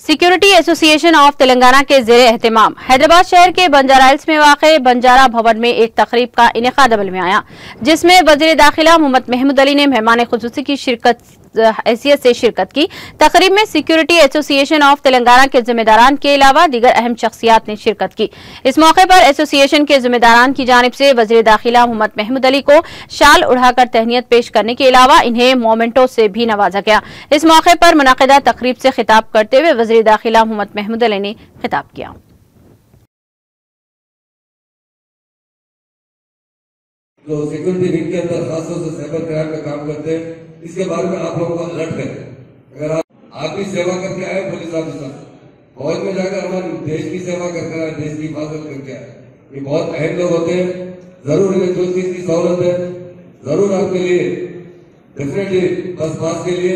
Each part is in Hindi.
सिक्योरिटी एसोसिएशन ऑफ तेलंगाना के ज़ेरे एहतमाम हैदराबाद शहर के बंजारा हिल्स में वाक़े बंजारा भवन में एक तकरीब का इनेकाद अमल में आया, जिसमें वज़ीर दाखिला मोहम्मद महमूद अली ने मेहमान खुसूसी की हैसियत से शिरकत की। तकरीब में सिक्योरिटी एसोसिएशन ऑफ तेलंगाना के जिम्मेदारान के अलावा दीगर अहम शख्सियात ने शिरकत की। इस मौके पर एसोसिएशन के जिम्मेदारान की जानिब से वज़ीर दाखिला मोहम्मद महमूद अली को शाल उड़ाकर तहनीत पेश करने के अलावा इन्हें मोमेंटो से भी नवाजा गया। इस मौके पर मुनाकिदा तकरीब से खिताब करते हुए वज़ीर दाखिला मोहम्मद महमूद अली ने खिताब किया। जो सिक्योरिटी विंग के अंदर खासतौर से साइबर क्राइम का काम करते हैं, इसके बारे में आप लोगों को अलर्ट करें। अगर आप भी सेवा करके आए पुलिस ऑफिसर, फौज में जाकर हमारे देश की सेवा करके आए, देश की हिफाजत करके आए, ये बहुत अहम लोग होते हैं। जरूर इन्हें जो चीज की सहूलत है जरूर आपके लिए डेफिनेटली बस पास के लिए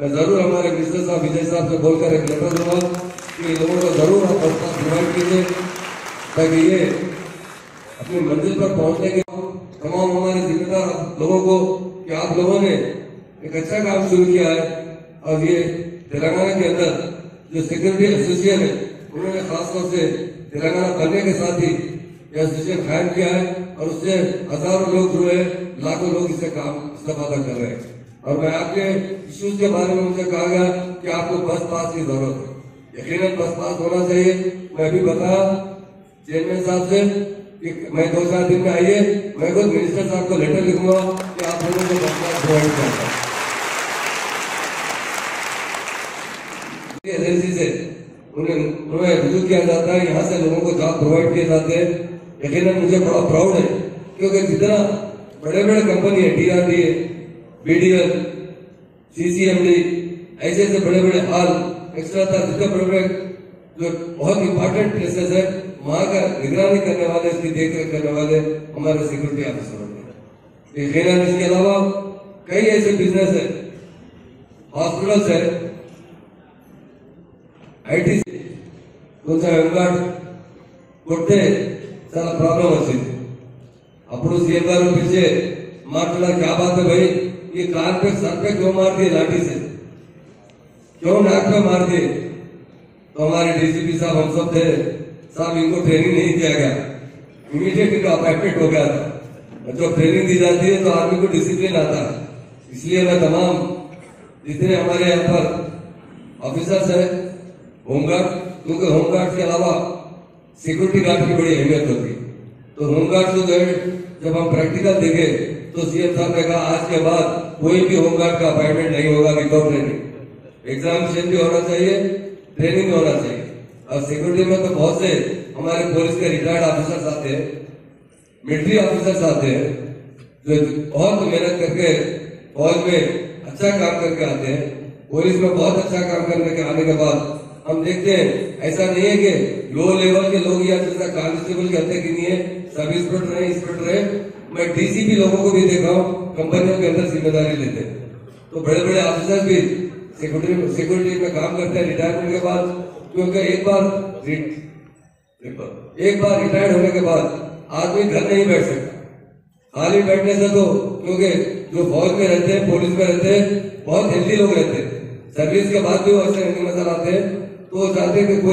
मैं जरूर हमारे मिनिस्टर साहब विजय साहब से बोलकर एक लेटर दूंगा कि लोगों को जरूर आप बस पास प्रोवाइड कीजिए, ताकि ये अपनी मंजिल पर पहुंचने के तमाम हमारे जिम्मेदार लोगों को कि आप लोगों ने एक अच्छा काम शुरू किया है। और ये तेलंगाना के अंदर जो सिक्योरिटी एसोसिएशन है उन्होंने खासतौर से तेलंगाना बनने के साथ ही यह एसोसिएशन कायम किया है और उससे हजारों लोग जुड़े, लाखों लोग इससे काम इस्तेमाल कर रहे हैं। और मैं आपके इश्यूज के बारे में मुझे कहा गया कि आपको बस पास की जरूरत है, यकीनन बस पास होना चाहिए। मैं भी बताया चेयरमैन साहब से कि मैं 2-4 दिन में आइए, मैं खुद मिनिस्टर साहब को लेटर लिखूंगा कि आप लोगों को बस पास प्रोवाइड करता एजेंसी से उन्हें रुजू किया जाता है, यहाँ से लोगों को जॉब प्रोवाइड किए जाते हैं। यकीनन मुझे बड़ा प्राउड है, क्योंकि जितना बड़े बड़े कंपनी है, DRDA, BDL, CCMD, ऐसे बड़े बड़े हॉल एक्स्ट्रा था, जितने बड़े बड़े जो बहुत इंपॉर्टेंट प्लेसेस है वहां का निगरानी करने वाले, इसकी देखरेख करने वाले हमारे सिक्योरिटी ऑफिसर होते हैं। यकीनन इसके अलावा कई ऐसे बिजनेस है, हॉस्पिटल्स है, IT కొంచెం ఎంగాడ్ కొట్టే చాలా ప్రాబ్లం వచ్చింది। అప్పుడు सीएम గారు పిలిచే మాట్లాడారు, क्या बात है भाई, ये कान पे सर पे क्यों मार दिए लाठी से, क्यों नाक पे मार दिए? तो हमारे DCP साहब हम सब थे, साहब इनको ट्रेनिंग नहीं दिया गया, इमीडिएट इनका अपॉइंटमेंट हो गया था। जब ट्रेनिंग दी जाती है तो आदमी को डिसिप्लिन आता है। इसलिए मैं तमाम जितने हमारे यहाँ पर ऑफिसर्स है, होमगार्ड, क्योंकि होमगार्ड के अलावा सिक्योरिटी गार्ड की बड़ी अहमियत होती है, तो होमगार्ड को जब हम प्रैक्टिकल देखे तो CM साहब ने कहा आज के बाद कोई भी होमगार्ड का अपॉइंटमेंट नहीं होगा विदाउट ट्रेनिंग। एग्जामिनेशन भी होना चाहिए, ट्रेनिंग भी होना चाहिए। और सिक्योरिटी में तो बहुत से हमारे पुलिस के रिटायर्ड ऑफिसर्स आते हैं, मिलिट्री ऑफिसर्स आते हैं, जो बहुत मेहनत करके फौज में अच्छा काम करके आते हैं। पुलिस में बहुत अच्छा काम करने के आने के बाद हम देखते हैं ऐसा नहीं है कि लो लेवल के लोग या जैसा कांस्टेबल के हत्या की नहीं है, सब इंस्पेक्टर है। मैं DCP लोगों को भी देखा हूँ कंपनियों के अंदर जिम्मेदारी लेते हैं। तो बड़े बड़े ऑफिसर भी सिक्योरिटी में काम करते हैं रिटायरमेंट के बाद, क्योंकि एक बार रिटायर्ड होने के बाद आदमी घर नहीं बैठ सकता। खाली बैठने से तो, क्योंकि जो फौज में रहते हैं, पुलिस में रहते हैं, बहुत हेल्दी लोग रहते हैं, सर्विस के बाद भी वो ऐसे नजर आते हैं, तो वो चाहते हैं कि कोई